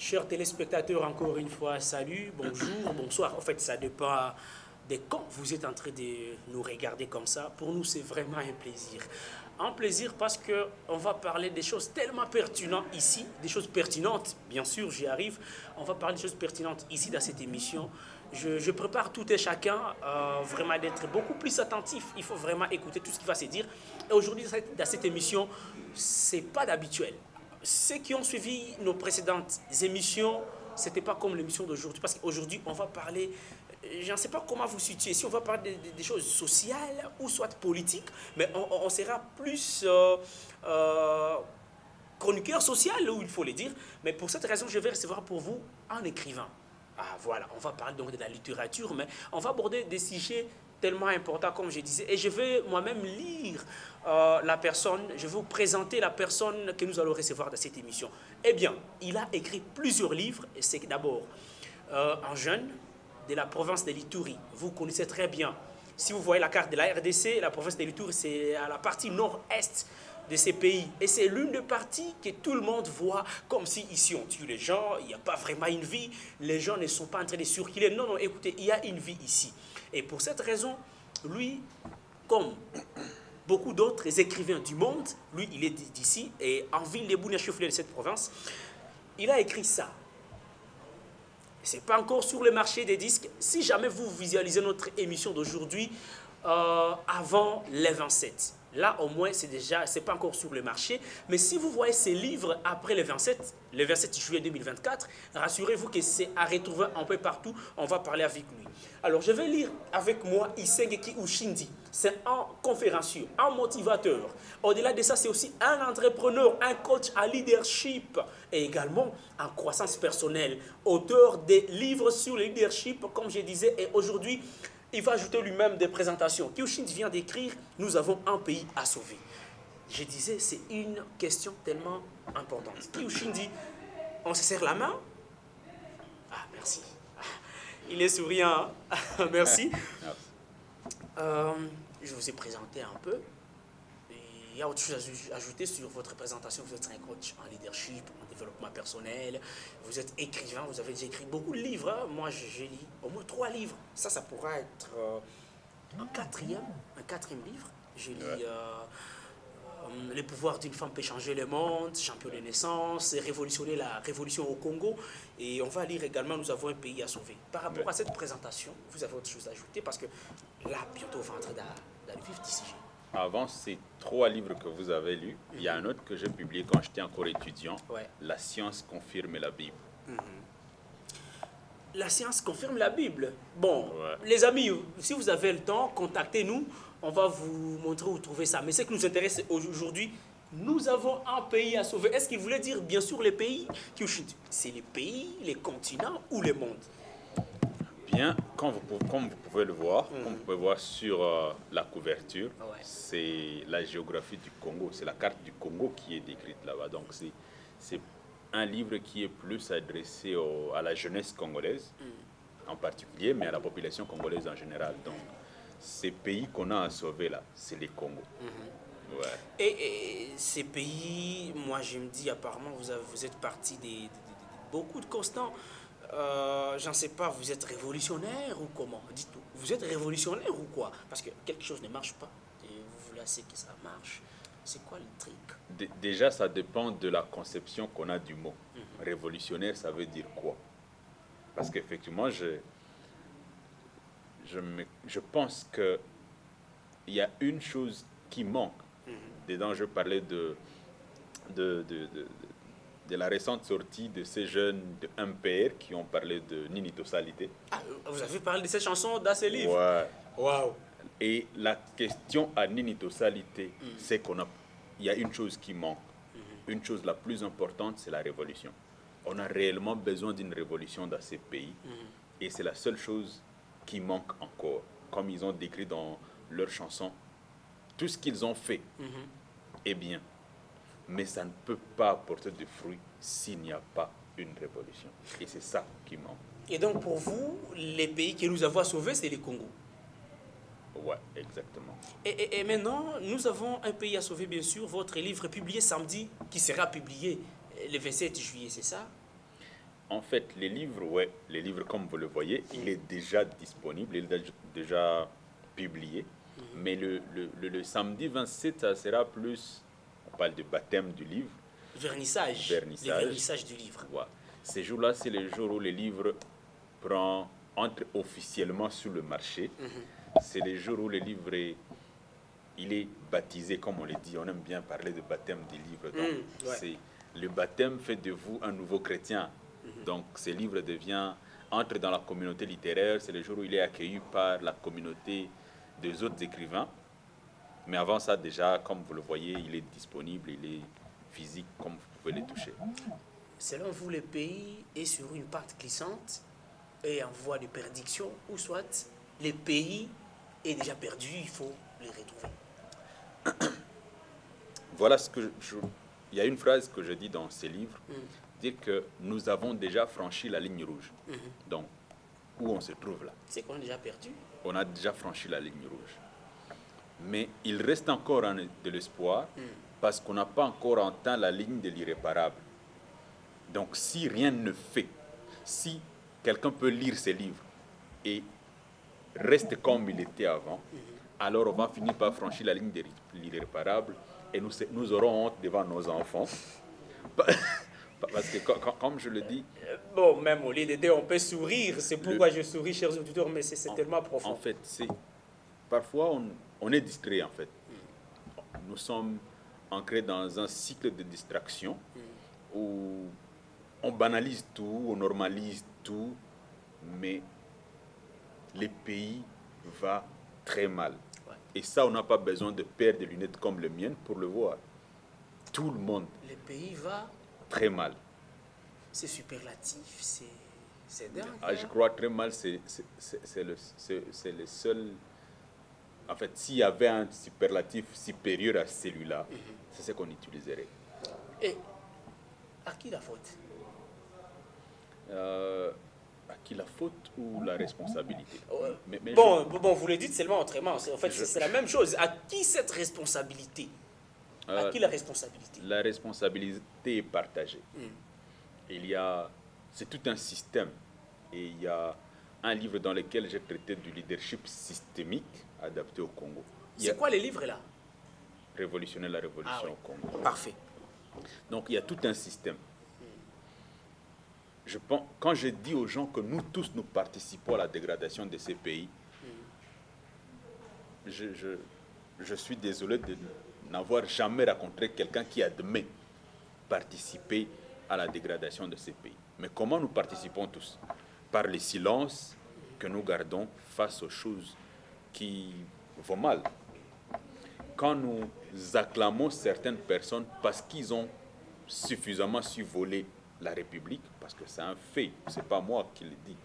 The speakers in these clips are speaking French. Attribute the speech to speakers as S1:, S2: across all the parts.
S1: Chers téléspectateurs, encore une fois, salut, bonjour, bonsoir. En fait, ça dépend de quand vous êtes en train de nous regarder comme ça. Pour nous, c'est vraiment un plaisir. Un plaisir parce qu'on va parler des choses tellement pertinentes ici, des choses pertinentes, bien sûr, j'y arrive. On va parler des choses pertinentes ici dans cette émission. Je prépare tout et chacun vraiment d'être beaucoup plus attentif. Il faut vraiment écouter tout ce qui va se dire. Et aujourd'hui, dans cette émission, c'est pas d'habituel. Ceux qui ont suivi nos précédentes émissions, c'était pas comme l'émission d'aujourd'hui. Parce qu'aujourd'hui, on va parler, je ne sais pas comment vous situez, si on va parler des choses sociales ou soit politiques, mais on sera plus chroniqueur social, où il faut le dire. Mais pour cette raison, je vais recevoir pour vous un écrivain. Ah voilà, on va parler donc de la littérature, mais on va aborder des sujets tellement importants, comme je disais. Et je vais moi-même lire la personne, je vais vous présenter la personne que nous allons recevoir dans cette émission. Eh bien, il a écrit plusieurs livres, et c'est d'abord un jeune de la province de l'Ituri. Vous connaissez très bien. Si vous voyez la carte de la RDC, la province de l'Ituri, c'est à la partie nord-est de ces pays. Et c'est l'une des parties que tout le monde voit comme si ici on tue les gens, il n'y a pas vraiment une vie, les gens ne sont pas en train de circuler. Non, non, écoutez, il y a une vie ici. Et pour cette raison, lui, comme beaucoup d'autres écrivains du monde, lui, il est d'ici, et en ville de Bouna-Chouflé de cette province, il a écrit ça. Ce n'est pas encore sur le marché des disques. Si jamais vous visualisez notre émission d'aujourd'hui avant les 27, là au moins c'est pas encore sur le marché. Mais si vous voyez ces livres après le 27 juillet 2024, rassurez-vous que c'est à retrouver un peu partout. On va parler avec lui. Alors je vais lire avec moi Isengeki Ushindi. C'est un conférencier, un motivateur. Au-delà de ça, c'est aussi un entrepreneur, un coach à leadership et également en croissance personnelle. Auteur des livres sur le leadership, comme je disais, et aujourd'hui, il va ajouter lui-même des présentations. Kyushindi vient d'écrire « Nous avons un pays à sauver ». Je disais, c'est une question tellement importante. Kyushindi, on se serre la main? Ah, merci. Il est souriant. Merci. Je vous ai présenté un peu. Il y a autre chose à ajouter sur votre présentation. Vous êtes un coach en leadership, en développement personnel. Vous êtes écrivain. Vous avez déjà écrit beaucoup de livres. Hein. Moi, j'ai lu au moins 3 livres. Ça pourra être un quatrième livre. J'ai lu Le pouvoir d'une femme peut changer le monde, champion de naissance, révolutionner la révolution au Congo. Et on va lire également Nous avons un pays à sauver. Par rapport à cette présentation, vous avez autre chose à ajouter parce que là, bientôt, on va entrer dans le vif du sujet.
S2: Avant ces 3 livres que vous avez lus, il y a un autre que j'ai publié quand j'étais encore étudiant, La science confirme la Bible.
S1: La science confirme la Bible. Bon, les amis, si vous avez le temps, contactez-nous. On va vous montrer où trouver ça. Mais ce qui nous intéresse aujourd'hui, nous avons un pays à sauver. Est-ce qu'il voulait dire, bien sûr, les pays? C'est les pays, les continents ou le monde?
S2: Bien, comme vous pouvez le voir, comme vous pouvez voir sur la couverture, c'est la géographie du Congo, c'est la carte du Congo qui est décrite là-bas. Donc c'est un livre qui est plus adressé à la jeunesse congolaise en particulier, mais à la population congolaise en général. Donc ces pays qu'on a à sauver là, c'est les Congos.
S1: Et ces pays, moi je me dis apparemment vous êtes parti de beaucoup de constants. Je ne sais pas, vous êtes révolutionnaire ou comment? Dites-nous, vous êtes révolutionnaire ou quoi? Parce que quelque chose ne marche pas et vous voulez assez que ça marche. C'est quoi le truc?
S2: Déjà, ça dépend de la conception qu'on a du mot. Révolutionnaire, ça veut dire quoi? Parce qu'effectivement, je pense qu'il y a une chose qui manque. Dedans, je parlais de la récente sortie de ces jeunes de MPR qui ont parlé de ninitosalité.
S1: Ah, vous avez parlé de ces chansons dans ces livres?
S2: Ouais.
S1: Waouh.
S2: Et la question à ninitosalité, c'est il y a une chose qui manque. Une chose la plus importante, c'est la révolution. On a réellement besoin d'une révolution dans ces pays. Et c'est la seule chose qui manque encore. Comme ils ont décrit dans leur chanson, tout ce qu'ils ont fait est bien. Mais ça ne peut pas apporter de fruits s'il n'y a pas une révolution. Et c'est ça qui manque.
S1: Et donc pour vous, les pays que nous avons sauvés, c'est les Congo?
S2: Ouais, exactement.
S1: Et maintenant, nous avons un pays à sauver, bien sûr. Votre livre est publié samedi, qui sera publié le 27 juillet, c'est ça?
S2: En fait, les livres, comme vous le voyez, il est déjà disponible, il est déjà publié. Mais le samedi 27, ça sera plus, on parle de baptême du livre,
S1: Vernissage. Le
S2: vernissage.
S1: vernissage du livre.
S2: Ouais. Ces jours-là, c'est le jour où le livre entre officiellement sur le marché. C'est le jour où le livre il est baptisé, comme on le dit. On aime bien parler de baptême des livres. Donc,
S1: Ouais.
S2: le baptême fait de vous un nouveau chrétien. Donc, ce livre entre dans la communauté littéraire. C'est le jour où il est accueilli par la communauté des autres écrivains. Mais avant ça, déjà, comme vous le voyez, il est disponible, il est physique, comme vous pouvez le toucher.
S1: Selon vous, le pays est sur une pente glissante et en voie de perdition, ou soit le pays est déjà perdu, il faut le retrouver.
S2: Voilà il y a une phrase que je dis dans ces livres, dire que nous avons déjà franchi la ligne rouge. Donc, où on se trouve là?
S1: C'est qu'on est déjà perdu.
S2: On a déjà franchi la ligne rouge. Mais il reste encore de l'espoir parce qu'on n'a pas encore atteint la ligne de l'irréparable. Donc, si rien ne fait, si quelqu'un peut lire ces livres et reste comme il était avant, alors on va finir par franchir la ligne de l'irréparable et nous aurons honte devant nos enfants. Parce que, comme je le dis...
S1: Bon, même au lieu d'aider, on peut sourire. C'est pourquoi je souris, chers auditeurs, mais c'est tellement profond.
S2: En fait, parfois, on est distrait, en fait. Nous sommes ancrés dans un cycle de distraction où on banalise tout, on normalise tout, mais le pays va très mal.
S1: Ouais.
S2: Et ça, on n'a pas besoin de paires de lunettes comme les miennes pour le voir. Tout le monde
S1: Le pays va,
S2: très mal.
S1: c'est superlatif, c'est dingue.
S2: Je crois très mal, c'est le seul... En fait, s'il y avait un superlatif supérieur à celui-là, c'est ce qu'on utiliserait.
S1: Et à qui la faute?
S2: À qui la faute ou la responsabilité? Mais
S1: Bon, vous le dites seulement autrement. En fait, c'est la même chose. À qui cette responsabilité? À qui la responsabilité?
S2: La responsabilité est partagée. C'est tout un système. Et il y a un livre dans lequel j'ai traité du leadership systémique adapté au Congo.
S1: C'est quoi les livres là?
S2: Révolutionner la révolution au Congo.
S1: Parfait.
S2: Donc il y a tout un système. Quand je dis aux gens que nous tous nous participons à la dégradation de ces pays, je suis désolé de n'avoir jamais rencontré quelqu'un qui admet participer à la dégradation de ces pays. Mais comment nous participons tous? Par le silence que nous gardons face aux choses qui vont mal. Quand nous acclamons certaines personnes parce qu'ils ont suffisamment su voler la République, parce que c'est un fait, c'est pas moi qui le dis.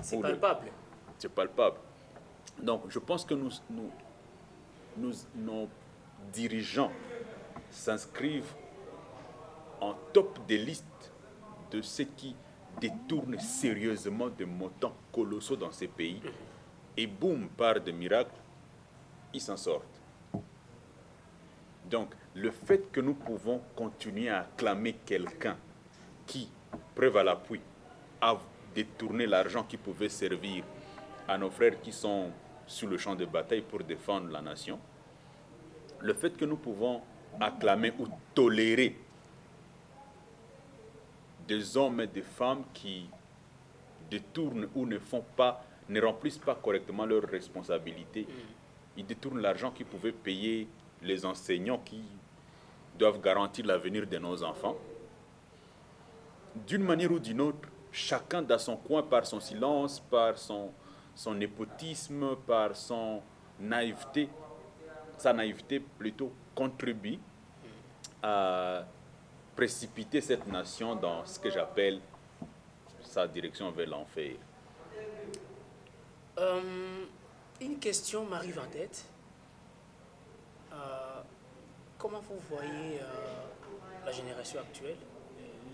S1: C'est palpable.
S2: C'est palpable. Donc, je pense que nos dirigeants s'inscrivent en top des listes de ceux qui détournent sérieusement des montants colossaux dans ces pays. Et boum, par de miracles, ils s'en sortent. Donc, le fait que nous pouvons continuer à acclamer quelqu'un qui, preuve à l'appui, a détourné l'argent qui pouvait servir à nos frères qui sont sur le champ de bataille pour défendre la nation, le fait que nous pouvons acclamer ou tolérer des hommes et des femmes qui détournent ou ne remplissent pas correctement leurs responsabilités. Ils détournent l'argent qu'ils pouvaient payer les enseignants qui doivent garantir l'avenir de nos enfants. D'une manière ou d'une autre, chacun dans son coin, par son silence, par son népotisme, par sa naïveté plutôt, contribue à précipiter cette nation dans ce que j'appelle sa direction vers l'enfer.
S1: Une question m'arrive en tête. Comment vous voyez la génération actuelle,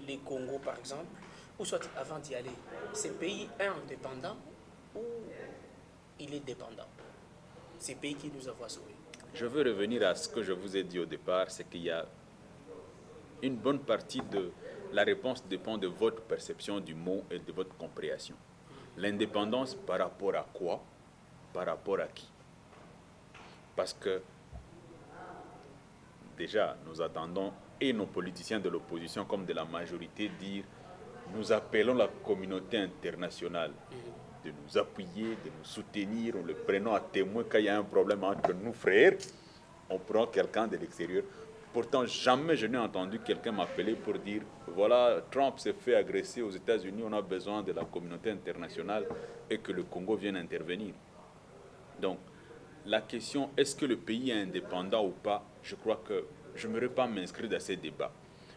S1: les Congo par exemple, ou soit avant d'y aller, ce pays est indépendant ou il est dépendant? Ces pays qui nous envoient sauver.
S2: Je veux revenir à ce que je vous ai dit au départ, c'est qu'il y a une bonne partie de La réponse dépend de votre perception du mot et de votre compréhension. L'indépendance par rapport à quoi? Par rapport à qui? Parce que déjà, nous attendons, et nos politiciens de l'opposition comme de la majorité, dire nous appelons la communauté internationale de nous appuyer, de nous soutenir, nous le prenons à témoin quand il y a un problème entre nous frères, on prend quelqu'un de l'extérieur. Pourtant, jamais je n'ai entendu quelqu'un m'appeler pour dire voilà, Trump s'est fait agresser aux États-Unis, on a besoin de la communauté internationale et que le Congo vienne intervenir. Donc, la question est-ce que le pays est indépendant ou pas, je crois que je n'aimerais pas m'inscrire dans ces débats.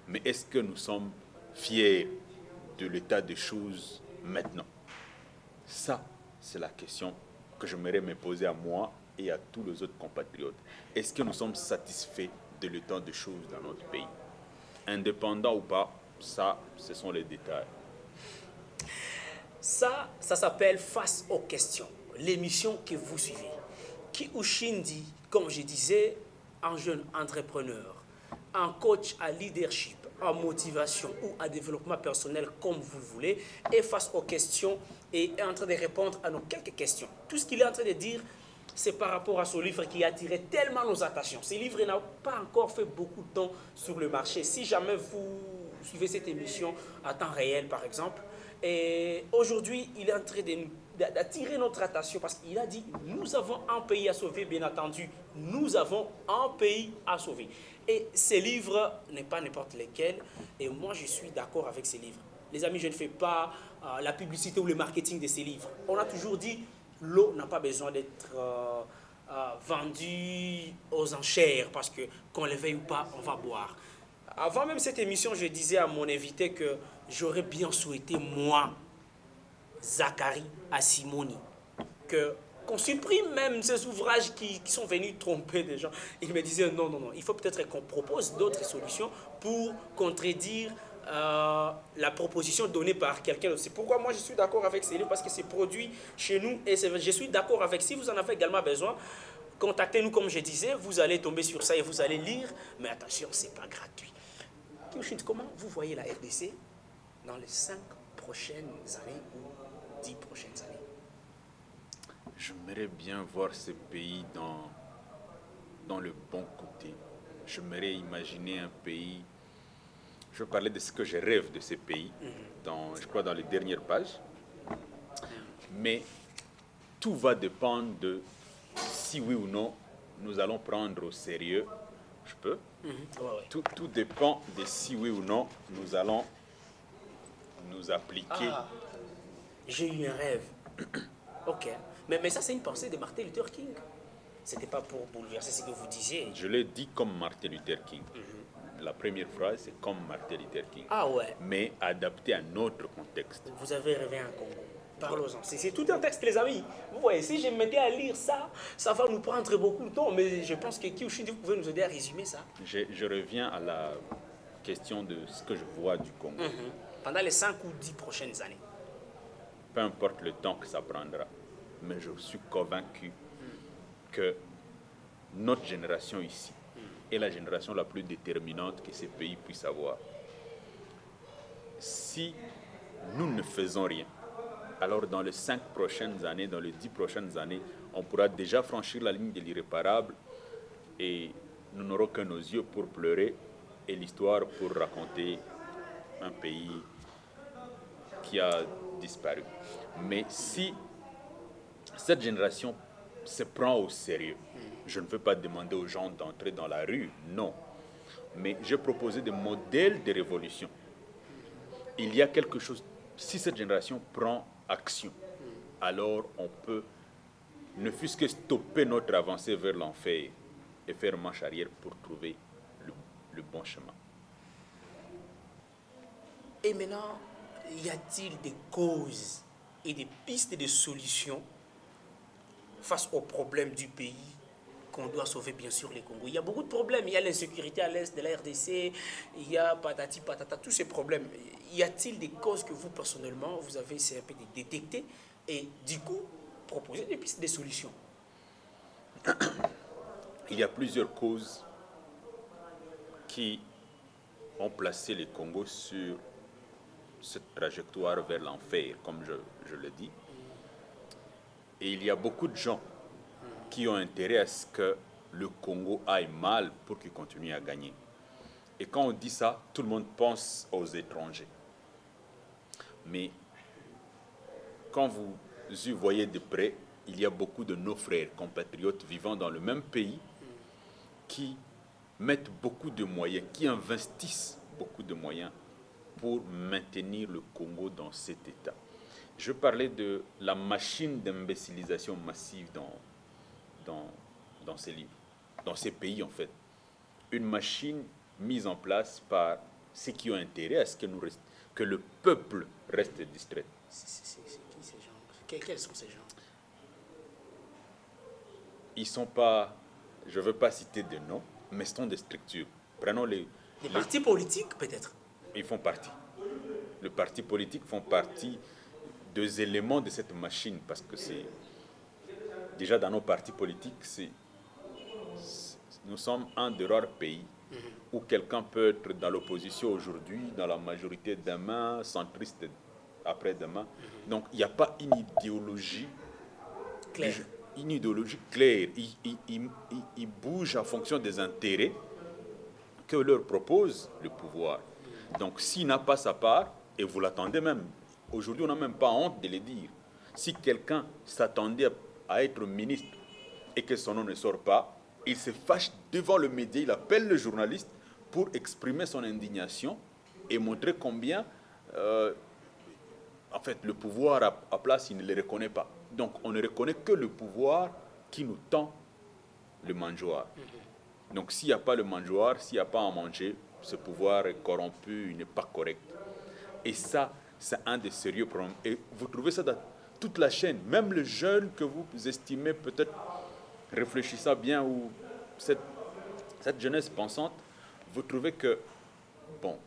S2: Mais est-ce que nous sommes fiers de l'état des choses maintenant? Ça, c'est la question que j'aimerais me poser à moi et à tous les autres compatriotes. Est-ce que nous sommes satisfaits de l'état des choses dans notre pays? Indépendant ou pas, ça, ce sont les détails.
S1: Ça s'appelle Face aux questions, l'émission que vous suivez. Kiu Shindi, comme je disais, un jeune entrepreneur, un coach à leadership, en motivation ou à développement personnel, comme vous le voulez, et face aux questions, et est en train de répondre à nos quelques questions. Tout ce qu'il est en train de dire, c'est par rapport à ce livre qui a attiré tellement nos attentions. Ce livre n'a pas encore fait beaucoup de temps sur le marché. Si jamais vous suivez cette émission à temps réel, par exemple, et aujourd'hui, il est en train d'attirer notre attention parce qu'il a dit, nous avons un pays à sauver, bien entendu. Nous avons un pays à sauver. Et ces livres n'est pas n'importe lesquels. Et moi, je suis d'accord avec ces livres. Les amis, je ne fais pas la publicité ou le marketing de ces livres. On a toujours dit, l'eau n'a pas besoin d'être vendue aux enchères parce que qu'on le veuille ou pas, on va boire. Avant même cette émission, je disais à mon invité que j'aurais bien souhaité, moi, Zachary Asimoni, qu'on supprime même ces ouvrages qui sont venus tromper des gens. Il me disait non, il faut peut-être qu'on propose d'autres solutions pour contredire la proposition donnée par quelqu'un. C'est pourquoi moi je suis d'accord avec ces livres parce que c'est produit chez nous et je suis d'accord avec. Si vous en avez également besoin, contactez-nous comme je disais, vous allez tomber sur ça et vous allez lire, mais attention, c'est pas gratuit. Comment vous voyez la RDC dans les 5 prochaines années ou 10 prochaines années?
S2: J'aimerais bien voir ce pays dans le bon côté. J'aimerais imaginer un pays. Je vais parler de ce que je rêve de ce pays, je crois dans les dernières pages. Mais tout va dépendre de si oui ou non nous allons prendre au sérieux. Je peux?
S1: Ouais.
S2: Tout dépend de si oui ou non nous allons nous appliquer.
S1: J'ai eu un rêve. Ok. Mais ça, c'est une pensée de Martin Luther King. C'était pas pour bouleverser ce que vous disiez.
S2: Je l'ai dit comme Martin Luther King. La première phrase, c'est comme Martin Luther King.
S1: Ah ouais.
S2: Mais adapté à notre contexte.
S1: Vous avez rêvé un Congo. Parlons-en. C'est tout un texte, les amis. Vous voyez, si je me mettais à lire ça, ça va nous prendre beaucoup de temps. Mais je pense que Kiu Shindi, vous pouvez nous aider à résumer ça.
S2: Je reviens à la question de ce que je vois du Congo.
S1: Pendant les 5 ou 10 prochaines années.
S2: Peu importe le temps que ça prendra. Mais je suis convaincu que notre génération ici est la génération la plus déterminante que ce pays puisse avoir. Si nous ne faisons rien, alors dans les 5 prochaines années, dans les 10 prochaines années, on pourra déjà franchir la ligne de l'irréparable et nous n'aurons que nos yeux pour pleurer et l'histoire pour raconter un pays qui a disparu. Mais si cette génération se prend au sérieux, je ne veux pas demander aux gens d'entrer dans la rue, non. Mais j'ai proposé des modèles de révolution. Il y a quelque chose, si cette génération prend action, alors on peut, ne fût-ce que stopper notre avancée vers l'enfer et faire marche arrière pour trouver le bon chemin.
S1: Et maintenant, y a-t-il des causes et des pistes de solutions face aux problèmes du pays qu'on doit sauver, bien sûr, les Congos? Il y a beaucoup de problèmes. Il y a l'insécurité à l'est de la RDC, il y a patati patata, tous ces problèmes. Y a-t-il des causes que vous, personnellement, vous avez essayé un peu de détecter et, du coup, proposer des pistes de solutions?
S2: Il y a plusieurs causes qui ont placé le Congo sur cette trajectoire vers l'enfer, comme je le dis. Et il y a beaucoup de gens qui ont intérêt à ce que le Congo aille mal pour qu'il continue à gagner. Et quand on dit ça, tout le monde pense aux étrangers. Mais quand vous y voyez de près, il y a beaucoup de nos frères compatriotes vivant dans le même pays qui mettent beaucoup de moyens, qui investissent beaucoup de moyens pour maintenir le Congo dans cet état. Je parlais de la machine d'imbécilisation massive dans ces livres, dans ces pays en fait. Une machine mise en place par ceux qui ont intérêt à ce que le peuple reste distrait.
S1: C'est qui ces gens? Quels sont ces gens?
S2: Ils sont pas, je ne veux pas citer de noms, mais ce sont des structures. Prenons
S1: Des partis politiques, peut-être?
S2: Ils font partie. Les partis politiques font partie des éléments de cette machine, parce que c'est déjà dans nos partis politiques, nous sommes un des rares pays où quelqu'un peut être dans l'opposition aujourd'hui, dans la majorité demain, centriste après-demain. Donc il n'y a pas une idéologie
S1: Claire.
S2: Une idéologie claire. Ils bougent en fonction des intérêts que leur propose le pouvoir. Donc s'il n'a pas sa part, et vous l'attendez même, aujourd'hui on n'a même pas honte de le dire, si quelqu'un s'attendait à être ministre et que son nom ne sort pas, il se fâche devant le média, il appelle le journaliste pour exprimer son indignation et montrer combien en fait, le pouvoir à place, il ne le reconnaît pas. Donc on ne reconnaît que le pouvoir qui nous tend le mangeoire. Donc s'il n'y a pas le mangeoire, s'il n'y a pas à manger, ce pouvoir est corrompu, il n'est pas correct. Et ça, c'est un des sérieux problèmes. Et vous trouvez ça dans toute la chaîne. Même les jeunes que vous estimez peut-être réfléchissant bien, ou cette jeunesse pensante, vous trouvez que, bon,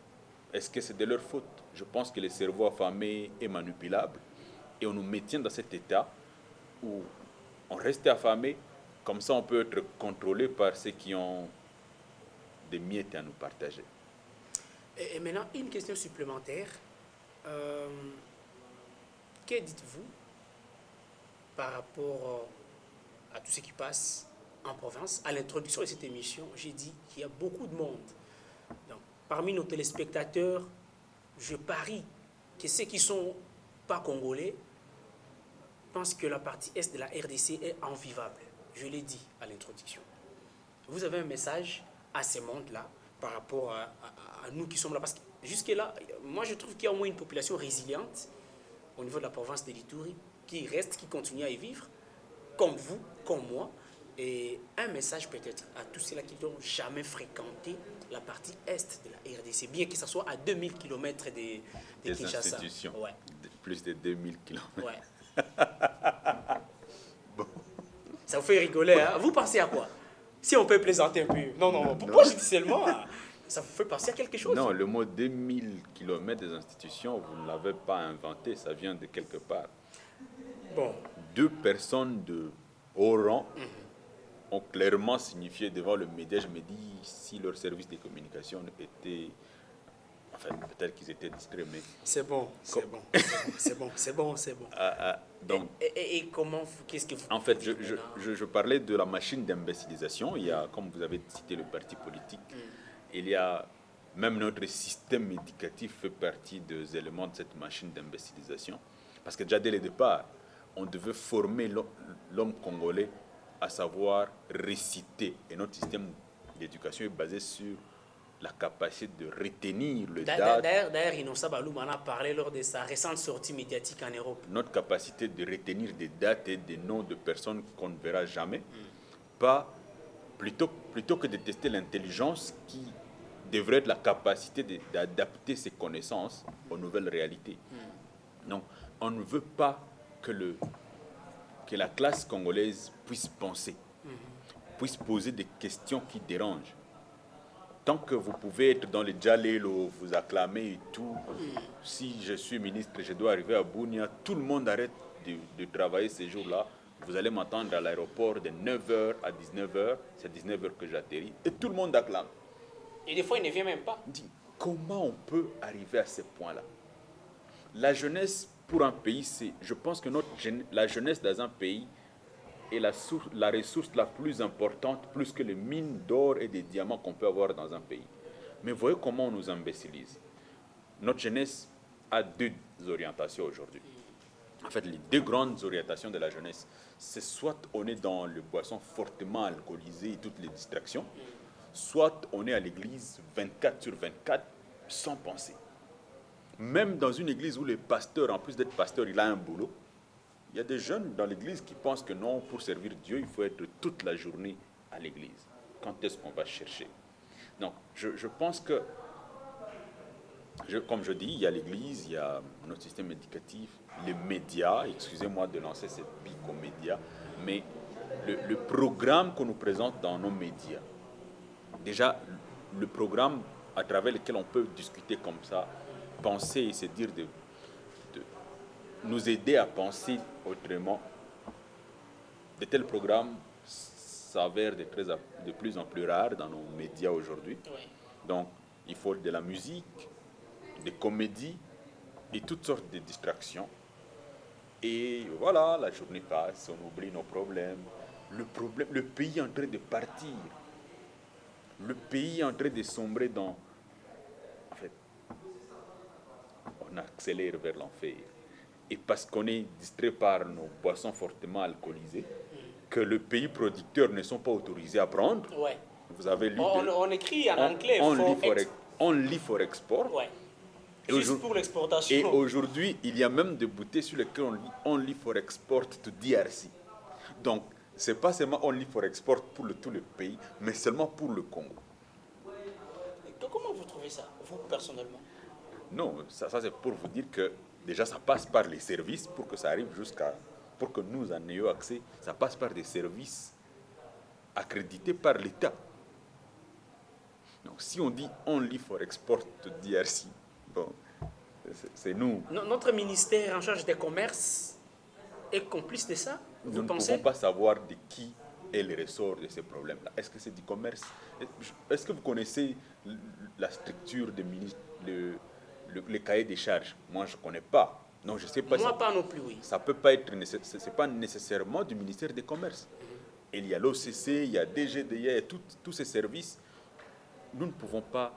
S2: est-ce que c'est de leur faute? Je pense que le cerveau affamé est manipulable et on nous maintient dans cet état où on reste affamé, comme ça on peut être contrôlé par ceux qui ont des miettes à nous partager.
S1: Et maintenant, une question supplémentaire. Que dites-vous par rapport à tout ce qui passe en province? À l'introduction de cette émission, j'ai dit qu'il y a beaucoup de monde. Donc, parmi nos téléspectateurs, je parie que ceux qui ne sont pas congolais pensent que la partie est de la RDC est invivable. Je l'ai dit à l'introduction. Vous avez un message à ces mondes-là par rapport à nous qui sommes là? Parce que jusque-là, moi je trouve qu'il y a au moins une population résiliente au niveau de la province de l'Ituri qui reste, qui continue à y vivre, comme vous, comme moi. Et un message peut-être à tous ceux-là qui n'ont jamais fréquenté la partie est de la RDC, bien que ce soit à 2000 km de Kinshasa.
S2: Institutions,
S1: ouais.
S2: Plus de 2000 km.
S1: Ouais. Bon. Ça vous fait rigoler, hein? Vous pensez à quoi? Si on peut plaisanter un peu. Non. Pourquoi je dis seulement? Ça vous fait penser à quelque chose?
S2: Non, le mot 2000 km des institutions, vous ne l'avez pas inventé, ça vient de quelque part.
S1: Bon.
S2: 2 personnes de haut rang ont clairement signifié devant le média, je me dis, si leur service de communication était... Enfin, peut-être qu'ils étaient distraits, mais...
S1: C'est bon.
S2: Donc,
S1: et comment, qu'est-ce que vous...
S2: En fait, je parlais de la machine d'imbécilisation. Il y a, comme vous avez cité le parti politique, il y a... Même notre système éducatif fait partie des éléments de cette machine d'imbécilisation. Parce que déjà dès le départ, on devait former l'homme congolais à savoir réciter. Et notre système d'éducation est basé sur la capacité de retenir le date.
S1: D'ailleurs, Innocent Balou m'en a parlé lors de sa récente sortie médiatique en Europe.
S2: Notre capacité de retenir des dates et des noms de personnes qu'on ne verra jamais, pas plutôt que de tester l'intelligence qui devrait être la capacité d'adapter ses connaissances aux nouvelles réalités. Donc, on ne veut pas que la classe congolaise puisse penser, puisse poser des questions qui dérangent. Tant que vous pouvez être dans les Djalelo, vous acclamer et tout, si je suis ministre, je dois arriver à Bunia, tout le monde arrête de travailler ces jours-là. Vous allez m'attendre à l'aéroport de 9h à 19h, c'est 19h que j'atterris, et tout le monde acclame.
S1: Et des fois, il ne vient même pas.
S2: comment on peut arriver à ce point-là? La jeunesse pour un pays, je pense que la jeunesse dans un pays est la ressource la plus importante, plus que les mines d'or et des diamants qu'on peut avoir dans un pays. Mais voyez comment on nous imbécilise. Notre jeunesse a deux orientations aujourd'hui. En fait, les deux grandes orientations de la jeunesse, c'est soit on est dans le boisson fortement alcoolisé et toutes les distractions, soit on est à l'église 24/24 sans penser. Même dans une église où le pasteur, en plus d'être pasteur, il a un boulot, il y a des jeunes dans l'église qui pensent que non, pour servir Dieu, il faut être toute la journée à l'église. Quand est-ce qu'on va chercher? Donc, je pense que, comme je dis, il y a l'église, il y a notre système éducatif, les médias, excusez-moi de lancer cette pique aux médias, mais le programme qu'on nous présente dans nos médias, déjà, le programme à travers lequel on peut discuter comme ça, penser et se dire de nous aider à penser autrement, de tels programmes s'avèrent de plus en plus rares dans nos médias aujourd'hui.
S1: Oui.
S2: Donc, il faut de la musique, des comédies et toutes sortes de distractions. Et voilà, la journée passe, on oublie nos problèmes. Le pays est en train de partir. Le pays est en train de sombrer dans... En fait, on accélère vers l'enfer. Et parce qu'on est distrait par nos boissons fortement alcoolisées, que le pays producteur ne sont pas autorisés à prendre.
S1: Ouais.
S2: Vous avez lu...
S1: On écrit en anglais.
S2: Only for export.
S1: Ouais. Juste pour l'exportation.
S2: Et aujourd'hui, il y a même des bouteilles sur lesquelles on lit Only for export to DRC. Donc, ce n'est pas seulement Only for export pour tout le pays, mais seulement pour le Congo.
S1: Comment vous trouvez ça, vous personnellement?
S2: Non, ça c'est pour vous dire que déjà ça passe par les services pour que ça arrive pour que nous en ayons accès. Ça passe par des services accrédités par l'État. Donc, si on dit Only for export to DRC, bon, c'est nous.
S1: Notre ministère en charge des commerces est complice de ça, vous pensez?
S2: Nous ne pouvons pas savoir de qui est le ressort de ces problèmes-là. Est-ce que c'est du commerce? Est-ce que vous connaissez la structure des ministres, le cahier des charges? Moi, je ne connais pas. Non, je sais pas.
S1: Moi, pas non plus, oui.
S2: Ça peut pas être, c'est pas nécessairement du ministère des Commerces. Il y a l'OCC, il y a DGDA, il y a tous ces services. Nous ne pouvons pas,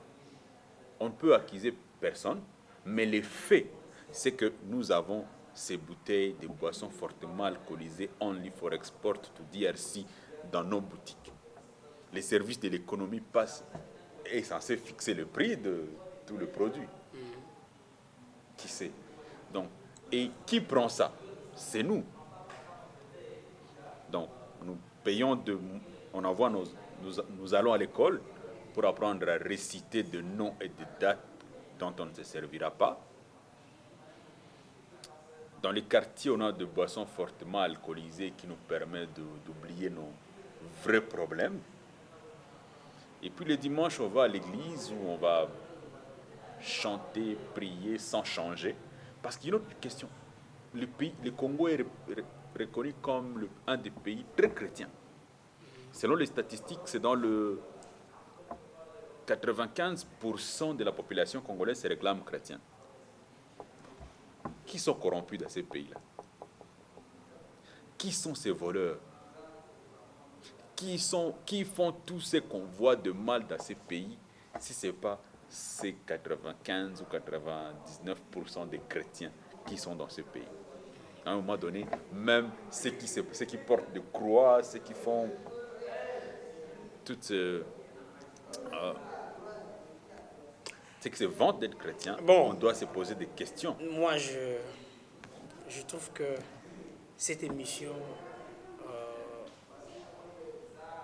S2: on ne peut accuser personne, mais les faits, c'est que nous avons ces bouteilles de boissons fortement alcoolisées Only for export to DRC dans nos boutiques. Les services de l'économie est censé fixer le prix de tout le produit. Qui sait? Donc, et qui prend ça? C'est nous. Donc, nous payons on envoie nous allons à l'école pour apprendre à réciter de noms et de dates dont on ne se servira pas. Dans les quartiers, on a des boissons fortement alcoolisées qui nous permettent d'oublier nos vrais problèmes. Et puis le dimanche, on va à l'église où on va chanter, prier sans changer. Parce qu'il y a une autre question. Le Congo est reconnu comme un des pays très chrétiens. Selon les statistiques, c'est dans le 95% de la population congolaise se réclame chrétienne. Qui sont corrompus dans ces pays-là? Qui sont ces voleurs? Qui font tout ce qu'on voit de mal dans ces pays si ce n'est pas ces 95 ou 99% des chrétiens qui sont dans ces pays? À un moment donné, même ceux qui portent des croix, ceux qui font toutes ceux qui se vantent d'être chrétiens, on doit se poser des questions.
S1: Moi, je trouve que cette émission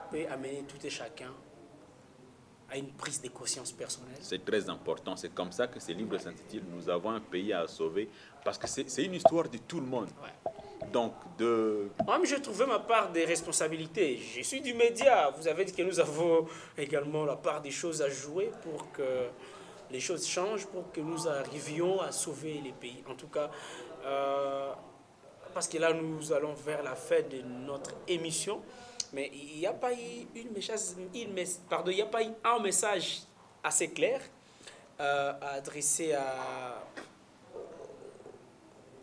S1: peut amener tout et chacun à une prise de conscience personnelle.
S2: C'est très important. C'est comme ça que ce livre s'intitule « Nous avons un pays à sauver » parce que c'est une histoire de tout le monde.
S1: Ouais.
S2: Donc,
S1: moi, je trouvais ma part des responsabilités. Je suis du média. Vous avez dit que nous avons également la part des choses à jouer pour que les choses changent, pour que nous arrivions à sauver les pays. En tout cas, parce que là, nous allons vers la fin de notre émission. Mais il n'y a pas eu un message assez clair à adresser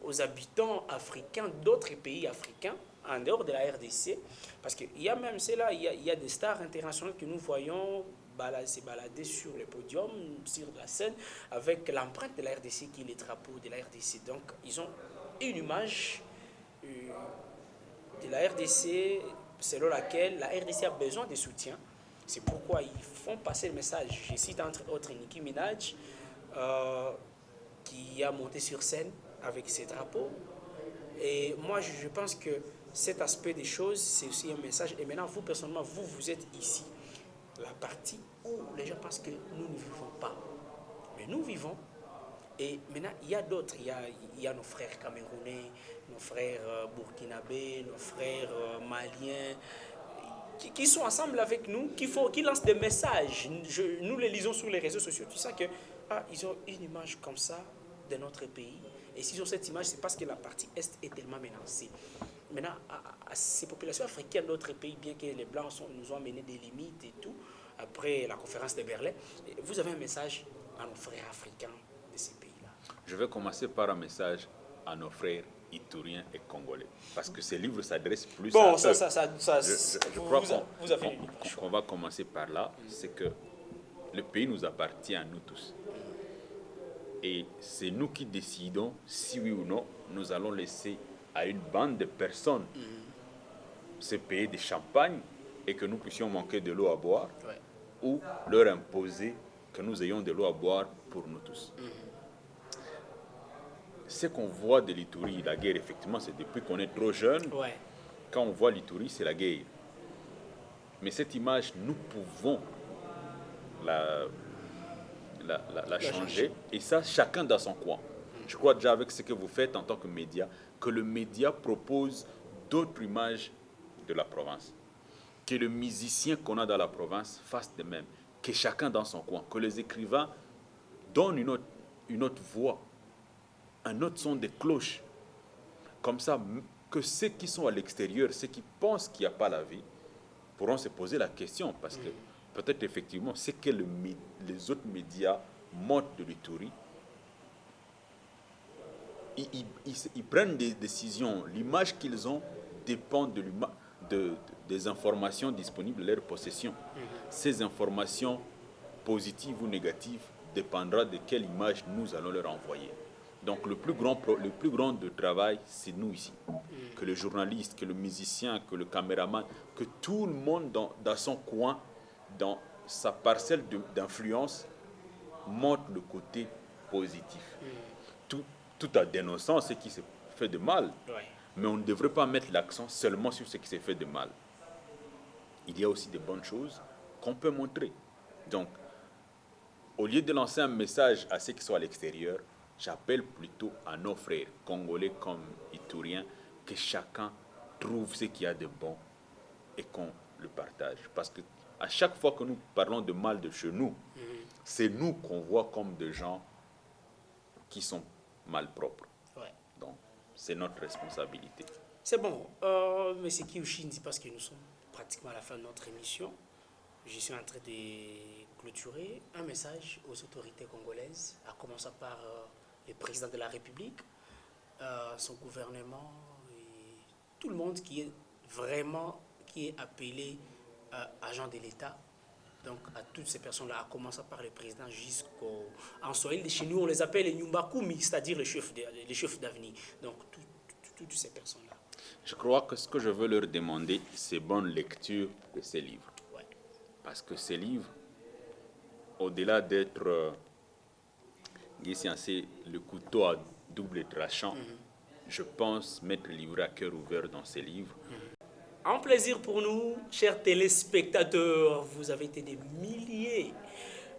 S1: aux habitants africains d'autres pays africains en dehors de la RDC, parce qu'il y a même cela, il y a des stars internationales que nous voyons se balader sur le podium, sur la scène, avec l'empreinte de la RDC qui est le drapeau de la RDC. Donc, ils ont une image de la RDC selon laquelle la RDC a besoin de soutien. C'est pourquoi ils font passer le message. Je cite entre autres Nicki Minaj, qui a monté sur scène avec ses drapeaux. Et moi, je pense que cet aspect des choses, c'est aussi un message. Et maintenant, vous, personnellement, vous êtes ici. La partie où les gens pensent que nous ne vivons pas. Mais nous vivons. Et maintenant, il y a d'autres. Il y a nos frères camerounais, nos frères burkinabés, nos frères maliens, qui sont ensemble avec nous, qui lancent des messages. Nous les lisons sur les réseaux sociaux. Tu sais que ils ont une image comme ça de notre pays. Et s'ils ont cette image, c'est parce que la partie Est est tellement menacée. Maintenant, à ces populations africaines d'autres pays, bien que les Blancs nous ont amené des limites et tout, après la conférence de Berlin, vous avez un message à nos frères africains de ces pays-là.
S2: Je vais commencer par un message à nos frères ituriens et congolais, parce que ces livres s'adressent plus à eux. Je crois qu'on va commencer par là, c'est que le pays nous appartient à nous tous. Et c'est nous qui décidons si oui ou non nous allons laisser à une bande de personnes se payer des champagnes et que nous puissions manquer de l'eau à boire, ou leur imposer que nous ayons de l'eau à boire pour nous tous. Ce qu'on voit de l'Ituri, la guerre, effectivement, c'est depuis qu'on est trop jeune. Quand on voit l'Ituri, c'est la guerre. Mais cette image, nous pouvons la changer. Et ça, chacun dans son coin. Je crois déjà avec ce que vous faites en tant que média, que le média propose d'autres images de la province. Que le musicien qu'on a dans la province fasse de même. Que chacun dans son coin. Que les écrivains donnent une autre voix, un autre son de cloche. Comme ça, que ceux qui sont à l'extérieur, ceux qui pensent qu'il n'y a pas la vie, pourront se poser la question. Parce que peut-être effectivement, c'est que les autres médias montrent de l'Ituri. Ils prennent des décisions. L'image qu'ils ont dépend des informations disponibles à leur possession. Ces informations positives ou négatives dépendra de quelle image nous allons leur envoyer. Donc le plus grand de travail, c'est nous ici. Que le journaliste, que le musicien, que le caméraman, que tout le monde dans son coin, dans sa parcelle d'influence, montre le côté positif. Tout en dénonçant ce qui se fait de mal. Mais on ne devrait pas mettre l'accent seulement sur ce qui s'est fait de mal. Il y a aussi des bonnes choses qu'on peut montrer. Donc, au lieu de lancer un message à ceux qui sont à l'extérieur, j'appelle plutôt à nos frères, congolais comme ituriens, que chacun trouve ce qu'il y a de bon et qu'on le partage. Parce que à chaque fois que nous parlons de mal de chez nous, c'est nous qu'on voit comme des gens qui sont malpropres. Donc, c'est notre responsabilité.
S1: C'est bon. M. Kiushindi, parce que nous sommes pratiquement à la fin de notre émission, je suis en train de clôturer un message aux autorités congolaises, à commencer par le président de la République, son gouvernement, et tout le monde qui est appelé agent de l'État. Donc à toutes ces personnes-là, à commencer par le président jusqu'au... En Swahili, chez nous, on les appelle les Nyumbakumi, c'est-à-dire les chefs d'avenir. Donc toutes ces personnes-là.
S2: Je crois que ce que je veux leur demander, c'est bonne lecture de ces livres. Parce que ces livres, au-delà d'être le couteau à double tranchant, je pense m'être livré à cœur ouvert dans ces livres.
S1: Un plaisir pour nous, chers téléspectateurs. Vous avez été des milliers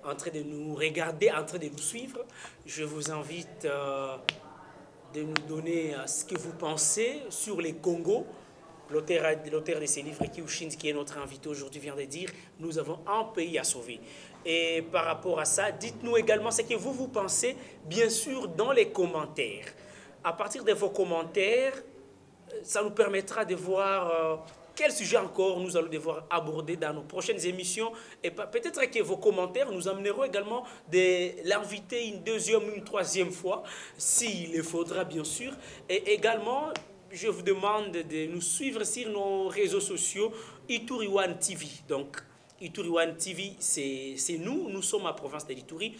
S1: en train de nous regarder, en train de nous suivre. Je vous invite de nous donner ce que vous pensez sur les Congos. L'auteur de ces livres, Kiushindi, qui est notre invité aujourd'hui, vient de dire « Nous avons un pays à sauver ». Et par rapport à ça, dites-nous également ce que vous pensez, bien sûr, dans les commentaires. À partir de vos commentaires, ça nous permettra de voir quel sujet encore nous allons devoir aborder dans nos prochaines émissions. Et peut-être que vos commentaires nous amèneront également de l'inviter une deuxième, une troisième fois, s'il le faudra bien sûr. Et également, je vous demande de nous suivre sur nos réseaux sociaux, Ituri One TV. Donc, Ituri One TV, c'est nous, nous sommes à province de l'Ituri.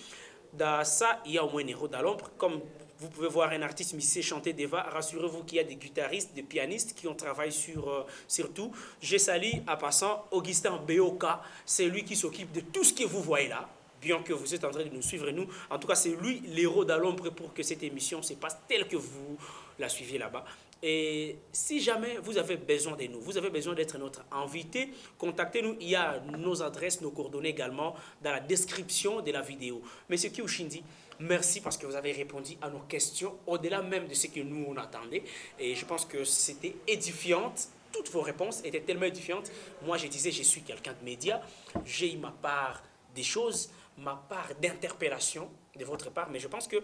S1: Dans ça, il y a au moins un héros dans l'ombre. Comme vous pouvez voir un artiste musicien chanter Deva, rassurez-vous qu'il y a des guitaristes, des pianistes qui ont travaillé sur tout. Je salue en passant Augustin Beoka, c'est lui qui s'occupe de tout ce que vous voyez là. Bien que vous êtes en train de nous suivre, nous. En tout cas, c'est lui l'héros dans l'ombre pour que cette émission se passe telle que vous la suivez là-bas. Et si jamais vous avez besoin de nous, vous avez besoin d'être notre invité, contactez-nous. Il y a nos adresses, nos coordonnées également dans la description de la vidéo. Monsieur Kiushindi, merci parce que vous avez répondu à nos questions au-delà même de ce que nous on attendait. Et je pense que c'était édifiante. Toutes vos réponses étaient tellement édifiantes. Moi, je disais, je suis quelqu'un de média. J'ai eu ma part des choses, ma part d'interpellation de votre part, mais je pense que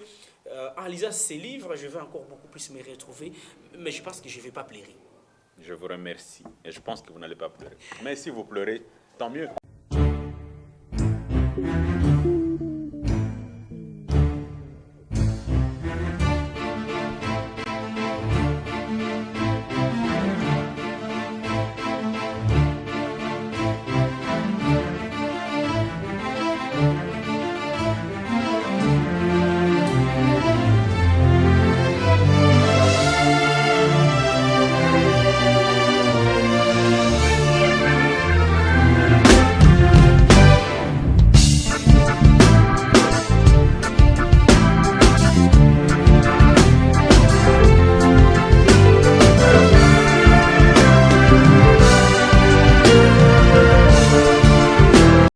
S1: en lisant ces livres, je vais encore beaucoup plus me retrouver, mais je pense que je ne vais pas pleurer.
S2: Je vous remercie et je pense que vous n'allez pas pleurer. Mais si vous pleurez, tant mieux.